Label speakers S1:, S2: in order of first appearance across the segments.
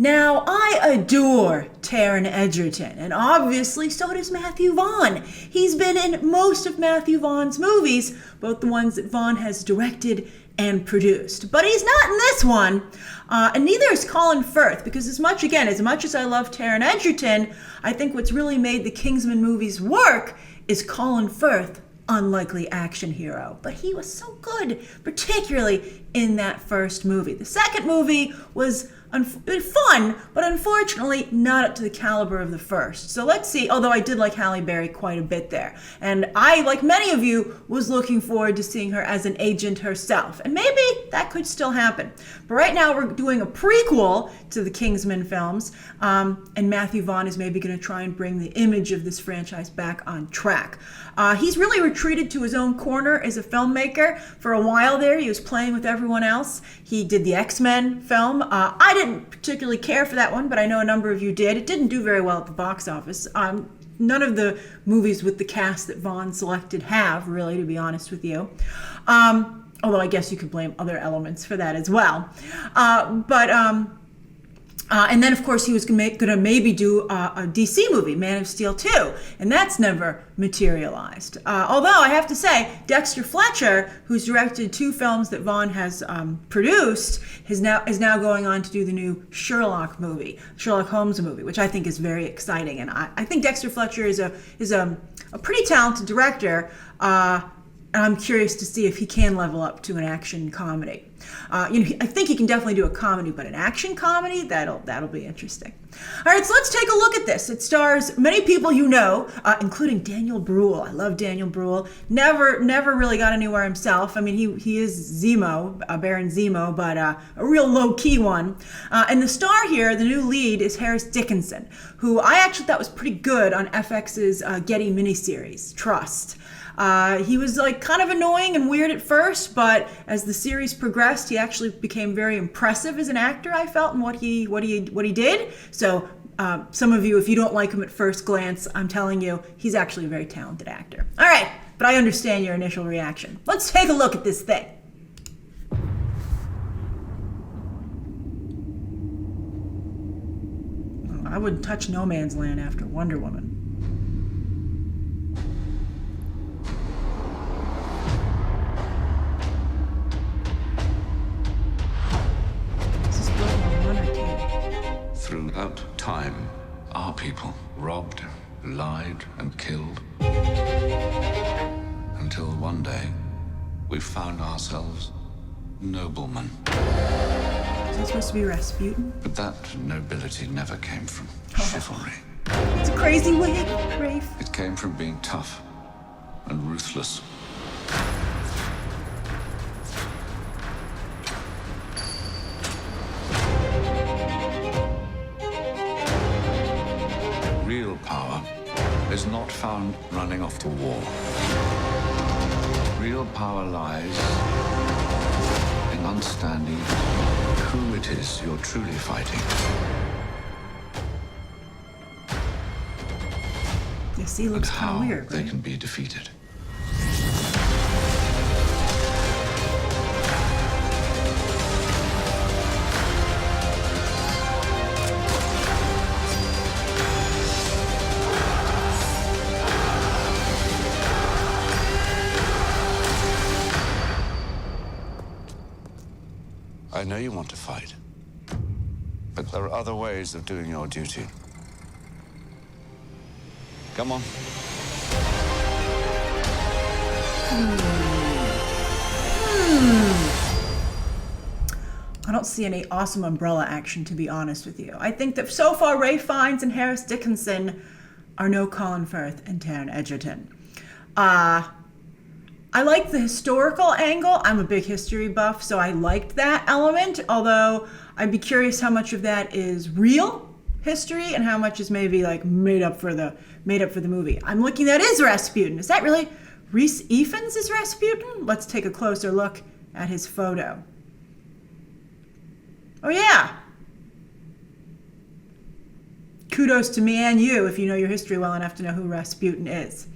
S1: Now, I adore Taron Egerton, and obviously so does Matthew Vaughn. He's been in most of Matthew Vaughn's movies, both the ones that Vaughn has directed and produced. But he's not in this one, and neither is Colin Firth, because as much as I love Taron Egerton, I think what's really made the Kingsman movies work is Colin Firth, unlikely action hero. But he was so good, particularly in that first movie. The second movie was fun, but unfortunately not up to the caliber of the first. So let's see, although I did like Halle Berry quite a bit there. And I, like many of you, was looking forward to seeing her as an agent herself. And maybe that could still happen. But right now we're doing a prequel to the Kingsman films, and Matthew Vaughn is maybe going to try and bring the image of this franchise back on track. He's really retreated to his own corner as a filmmaker. For a while there, he was playing with everyone else. He did the X-Men film. I didn't particularly care for that one, but I know a number of you did. It didn't do very well at the box office. None of the movies with the cast that Vaughn selected have, really, to be honest with you. Although I guess you could blame other elements for that as well. And then, of course, he was going to maybe do a DC movie, Man of Steel 2, and that's never materialized. Although, I have to say, Dexter Fletcher, who's directed 2 films that Vaughn has produced, is now going on to do the new Sherlock Holmes movie, which I think is very exciting. And I think Dexter Fletcher is a pretty talented director, and I'm curious to see if he can level up to an action comedy. I think he can definitely do a comedy, but an action comedy, that'll be interesting. All right, so let's take a look at this. It stars many people you know, including Daniel Bruhl. I love Daniel Bruhl. Never really got anywhere himself. I mean, he is Zemo, Baron Zemo, but a real low-key one. And the star here, the new lead, is Harris Dickinson, who I actually thought was pretty good on FX's Getty miniseries, Trust. He was kind of annoying and weird at first, but as the series progressed, he actually became very impressive as an actor, I felt, in what he did. So some of you, if you don't like him at first glance, I'm telling you, he's actually a very talented actor. All right, but I understand your initial reaction. Let's take a look at this thing. I wouldn't touch No Man's Land after Wonder Woman.
S2: Throughout time, our people robbed, lied, and killed. Until one day, we found ourselves noblemen.
S1: Is that supposed to be Rasputin?
S2: But that nobility never came from chivalry.
S1: It's a crazy wig, Rafe.
S2: It came from being tough and ruthless. Real power is not found running off to war. Real power lies in understanding who it is you're truly fighting.
S1: You see, he looks kind of weird,
S2: they
S1: right?
S2: can be defeated. I know you want to fight, but there are other ways of doing your duty. Come on.
S1: I don't see any awesome umbrella action, to be honest with you. I think that so far Ralph Fiennes and Harris Dickinson are no Colin Firth and Taron Egerton. I like the historical angle. I'm a big history buff, so I liked that element, although I'd be curious how much of that is real history and how much is maybe made up for the movie. I'm looking, that is Rasputin. Is that really Rhys Ifans is Rasputin? Let's take a closer look at his photo. Oh yeah. Kudos to me and you if you know your history well enough to know who Rasputin is.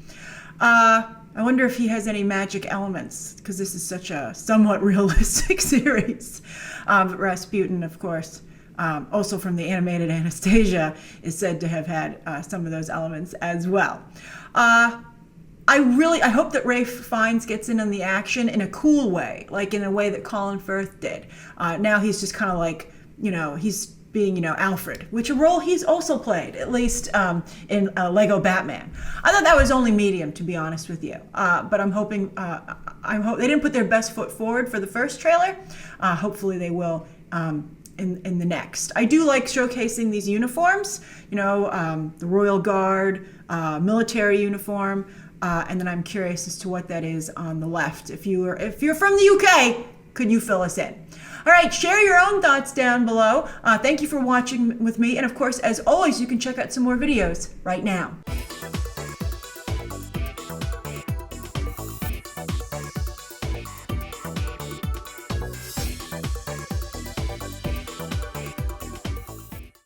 S1: I wonder if he has any magic elements, because this is such a somewhat realistic series. But Rasputin, of course, also from the animated Anastasia, is said to have had some of those elements as well. I hope that Ralph Fiennes gets in on the action in a cool way, like in a way that Colin Firth did. Now he's just kind of like, he's being, Alfred, which a role he's also played, at least in Lego Batman. I thought that was only medium, to be honest with you. But I'm hoping, they didn't put their best foot forward for the first trailer. Hopefully they will in the next. I do like showcasing these uniforms, the Royal Guard, military uniform, and then I'm curious as to what that is on the left. If you're from the UK, could you fill us in? All right, share your own thoughts down below. Thank you for watching with me. And of course, as always, you can check out some more videos right now.